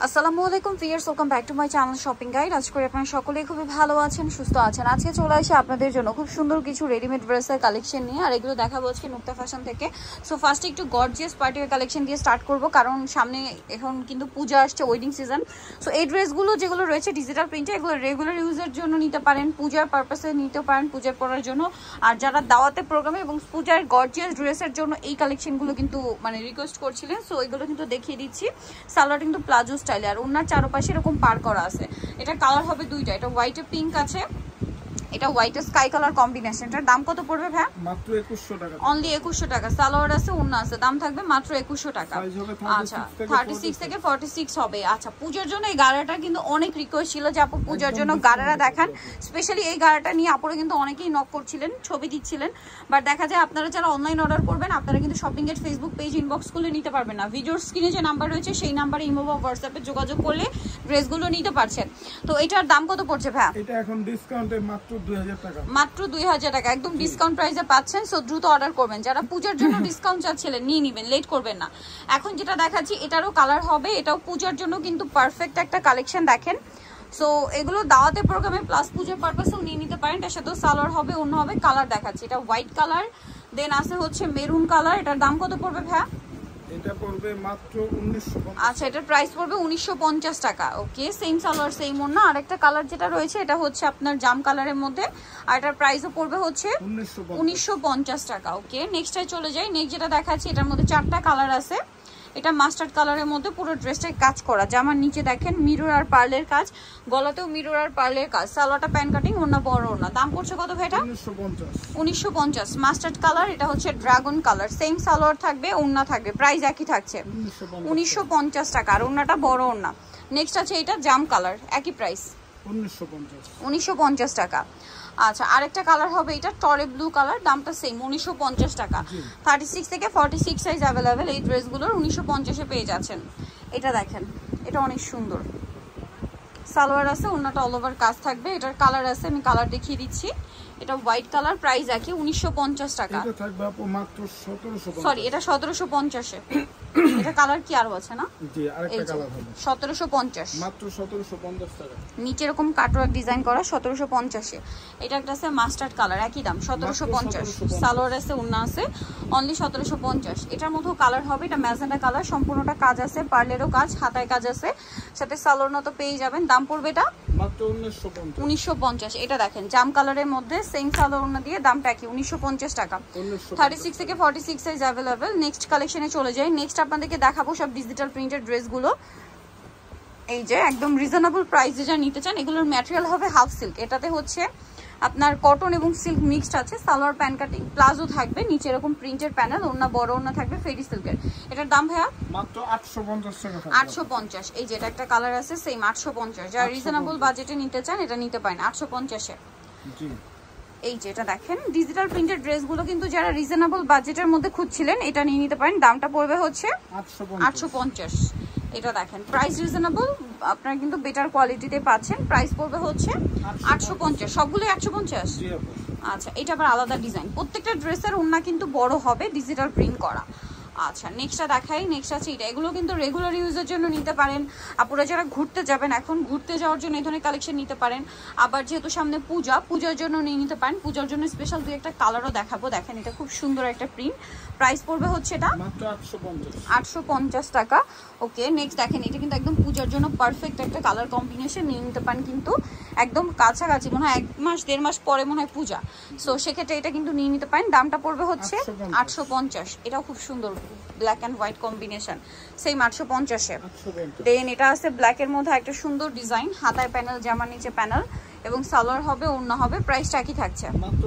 আসসালামু আলাইকুম viewers, welcome back to my channel shopping guide. আজ করে আপনারা সকলেই খুবই ভালো আছেন, সুস্থ আছেন। আজকে চলে আসি আপনাদের জন্য খুব সুন্দর কিছু রেডিমেড ড্রেসের কালেকশন নিয়ে, আর এগুলো দেখাবো আজকে নুক্তা ফ্যাশন থেকে। সো ফার্স্টে একটু গর্জিয়াস পার্টির কালেকশন দিয়ে স্টার্ট করব, কারণ সামনে এখন কিন্তু পূজা আসছে, ওয়েডিং সিজন। সো এই ড্রেসগুলো যেগুলো রয়েছে ডিজিটাল প্রিন্টে, এগুলো রেগুলার ইউজের জন্য নিতে পারেন, পূজার পারপাসে নিতে পারেন, পূজার পরার জন্য। আর যারা দাওয়াতে প্রোগ্রামে এবং পূজার গর্জিয়াস ড্রেসের জন্য এই কালেকশনগুলো কিন্তু মানে রিকোয়েস্ট করছিলেন, সো এগুলো কিন্তু দেখিয়ে দিচ্ছি। সালোয়ার কিন্তু প্লাজো স্টাইলে, আর ওনার চারপাশে এরকম পার করা আছে। এটা কালার হবে দুইটা, এটা হোয়াইট পিঙ্ক আছে, এটা হোয়াইট স্কাই কালার কম্বিনেশন। এটার দাম কত পড়বে ভাই? মাত্র 2100 টাকা। অনলি 2100 টাকা। সালোয়ার আছে, ওন্না আছে, দাম থাকবে মাত্র 2100 টাকা। আচ্ছা 36 থেকে 46 হবে। আচ্ছা পূজার জন্য এই গাড়াটা কিন্তু অনেক রিকোয়েস্ট ছিল যে আপু পূজার জন্য গাড়াটা দেখান। স্পেশালি এই গাড়াটা নিয়ে আপুরা কিন্তু অনেকেই নক করছিলেন, ছবি দিচ্ছিলেন, বাট দেখা যায় আপনারা যারা অনলাইন অর্ডার করবেন আপনারা কিন্তু শপিং এর ফেসবুক পেজ ইনবক্স করলে নিতে পারবেন না। ভিডিওর স্ক্রিনে যে নাম্বার রয়েছে সেই নাম্বারে ইমো বা হোয়াটসঅ্যাপে যোগাযোগ করলে ড্রেসগুলো নিতে পারছেন। তো এটার দাম কত পড়ছে ভাই? এটা এখন ডিসকাউন্টে মাত্র 2000 টাকা। মাত্র 2000 টাকা, একদম ডিসকাউন্ট প্রাইসে পাচ্ছেন। সো দ্রুত অর্ডার করবেন, যারা পূজার জন্য ডিসকাউন্ট চাচ্ছিলেন নিয়ে নেবেন, লেট করবেন না। এখন যেটা দেখাচ্ছি এটারও কালার হবে, এটাও পূজার জন্য কিন্তু পারফেক্ট একটা কালেকশন। দেখেন সো এগুলো দাওয়াতে প্রোগ্রামে প্লাস পূজার পারপাসেও নিয়ে নিতে পারেন। এটার সাথেও সালোয়ার হবে, অন্য হবে। কালার দেখাচ্ছি, এটা হোয়াইট কালার, দেন আছে হচ্ছে মেরুন কালার। এটার দাম কত পড়বে ভাইয়া? এটা পড়বে মাত্র 1950। আচ্ছা এটার প্রাইস পড়বে 1950 টাকা। ওকে, সেম সালোয়ার সেম ওন্না। আরেকটা কালার যেটা রয়েছে এটা হচ্ছে আপনার জাম কালারের মধ্যে, আর এটার প্রাইসও পড়বে হচ্ছে 1950 টাকা। ওকে নেক্সটে চলে যাই। নেক্সট যেটা দেখাচ্ছি এটার মধ্যে চারটা কালার আছে। এটা মাস্টার্ড কালারের মধ্যে পুরো ড্রেসটায় কাজ করা, জামার নিচে দেখেন মিরর আর পার্লের কাজ, গলাতেও মিরর আর পার্লের কাজ, সালোয়ারটা প্যান কাটিং, ওন্না বড় ওন্না। দাম পড়ছে কত ভাই এটা? 1950। মাস্টার্ড কালার, এটা হচ্ছে ড্রাগন কালার, সেম সালোয়ার থাকবে, ওন্না থাকবে, প্রাইস একই থাকছে 1950 টাকা, আর ওন্নাটা বড় ওন্না। নেক্সট আছে এটা জাম কালার, একই প্রাইস 1950 টাকা। আচ্ছা আরেকটা কালার হবে এটা টরে ব্লু কালার, দামটা সেম 1950 টাকা। 36 থেকে 46 সাইজ অ্যাভেলেবেল এই ড্রেসগুলোর 1950-এ পেয়ে যাচ্ছেন। এটা দেখেন, এটা অনেক সুন্দর, সালোয়ার আছে, ওন্নাটা অল ওভার কাজ থাকবে। এটার কালার আছে, আমি কালার দেখিয়ে দিচ্ছি। এটা হোয়াইট কালার, প্রাইস একই 1950 টাকা। এটা থাকবে আপু মাত্র 1750। সরি এটা 1750-এ। এটা কালার কি আরো আছে না? জি আরেকটা কালার হবে 1750, মাত্র 1750 টাকা। নিচে এরকম কাটওয়ার্ক ডিজাইন করা 1750-এ। এটা একটা আছে মাস্টার্ড কালার, একই দাম 1750। সালোয়ার আছে, ওন্না আছে, অনলি 1750। এটার মধ্যে কালার হবে, এটা ম্যাজেন্ডা কালার, সম্পূর্ণটা কাজ আছে, পার্লেরও কাজ, হাতায় কাজ আছে, সাথে সালোয়ার মতো পেয়ে যাবেন। দাম পড়বে এটা মাত্র 1950। এটা দেখেন জাম কালারের মধ্যে সেম সালোয়ার ওন্না দিয়ে, দামটা কি 1950 টাকা। 36 থেকে 46 সাইজ অ্যাভেলেবেল। নেক্সট কালেকশনে চলে যাই। নেক্সট আপনাদেরকে দেখাবো সব ডিজিটাল প্রিন্টেড ড্রেসগুলো। এই যে একদম রিজনেবল প্রাইসে যা নিতে চান, এগুলোর ম্যাটেরিয়াল হবে হাফ সিল্ক। এটাতে হচ্ছে আপনার কটন এবং সিল্ক মিক্সড আছে। সালোয়ার প্যান কাটিং, প্লাজো থাকবে, নিচে এরকম প্রিন্টের প্যানেল, ওন্না বড় ওন্না থাকবে ফেরি সিল্কের। এটার দাম ভাইয়া মাত্র 850 টাকা। 850। এই যে এটা একটা কালার আছে সেম 850। যারা রিজনেবল বাজেটে নিতে চান এটা নিতে পারেন 850-এ। জি এই যে এটা দেখেন ডিজিটাল প্রিন্টেড ড্রেসগুলো কিন্তু যারা রিজনেবল বাজেটের মধ্যে খুঁজছিলেন এটা নিয়ে নিতে পারেন। দামটা পড়বে হচ্ছে 850। এটা দেখেন প্রাইস রিজনেবল, আপনারা কিন্তু বেটার কোয়ালিটিতে পাচ্ছেন। প্রাইস পড়বে হচ্ছে 850, সবগুলোই 850। আচ্ছা এটা আবার আলাদা ডিজাইন, প্রত্যেকটা ড্রেসের ওন্না কিন্তু বড় হবে, ডিজিটাল প্রিন্ট করা। আচ্ছা নেক্সটটা দেখাই। নেক্সট আছে এটা, এগুলো কিন্তু রেগুলার ইউজের জন্য নিতে পারেন। আপনারা যারা ঘুরতে যাবেন, এখন ঘুরতে যাওয়ার জন্য এই ধরনের কালেকশন নিতে পারেন। আবার যেহেতু সামনে পূজা, পূজার জন্য নিয়ে নিতে পারেন। পূজার জন্য স্পেশাল দুই একটা কালারও দেখাবো। দেখেন এটা খুব সুন্দর একটা প্রিন্ট, প্রাইস পড়বে হচ্ছে এটা মাত্র 850 টাকা। ওকে নেক্সট দেখেন এটা কিন্তু একদম পূজার জন্য পারফেক্ট একটা কালার কম্বিনেশন, নিয়ে নিতে পারেন কিন্তু একদম কাছাকাছি, মনে হয় 1 মাস 1.5 মাস পরে মনে হয় পূজা। সো সেক্ষেত্রে এটা কিন্তু নিয়ে নিতে পারেন। দামটা পড়বে হচ্ছে 850। এটাও খুব সুন্দর, black and white combination, same 850-এ। দেন এটা আছে ব্ল্যাকের মধ্যে একটা সুন্দর ডিজাইন, হাতায় প্যানেল, জামার নিচে প্যানেল, এবং সালোয়ার হবে, ওন্না হবে, প্রাইসটা একই থাকছে মাত্র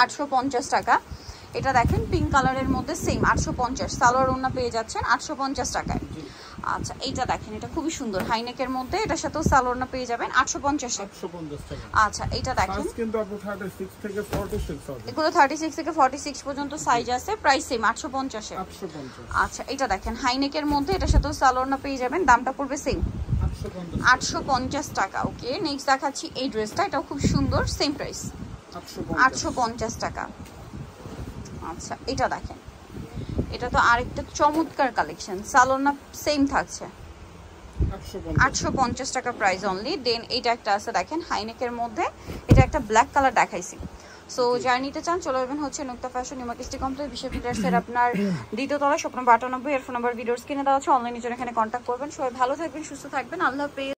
850 টাকা। এটা দেখেন পিঙ্ক কালারের মধ্যে সেম 850, সালোয়ার ওন্না পেয়ে যাচ্ছেন 850 টাকায়। আচ্ছা এইটা দেখেন এটা খুবই সুন্দর, হাইনেকের মধ্যে, এটার সাথেও সালোয়ার না পেয়ে যাবেন 850-এ। আচ্ছা এইটা দেখেন কিন্তু আপু 36 থেকে 46 হবে, এগুলো 36 থেকে 46 পর্যন্ত সাইজ আছে, প্রাইস সেম 850-এ। আচ্ছা এটা দেখেন হাইনেকের মধ্যে, এটার সাথেও সালোয়ার না পেয়ে যাবেন, দামটা পড়বে সেম 850 টাকা। ওকে নেক্সট দেখাচ্ছি এই ড্রেসটা, এটাও খুব সুন্দর, সেম প্রাইস 850 টাকা। আচ্ছা এটা দেখেন, এটা তো আরেকটা চমৎকার কালেকশন, সালোয়ার না সেম থাকছে, 850 টাকা প্রাইস অনলি। দেন এটা একটা আছে দেখেন হাইনেকের মধ্যে, এটা একটা ব্ল্যাক কালার দেখাইছি। সো যারা নিতে চান চলে যাবেন হচ্ছে নুক্তা ফ্যাশন নিউমার্কেট কমপ্লেক্স বিশপ ফিটার্সের আপনার দ্বিতীয় তলায়, স্বপ্ন 92 এর ফোন নাম্বার ভিডিওস কিনে দেওয়া আছে, অনলাইনে জন্য এখানে কন্ট্যাক্ট করবেন। সবাই ভালো থাকবেন, সুস্থ থাকবেন, আল্লাহ হাফেজ।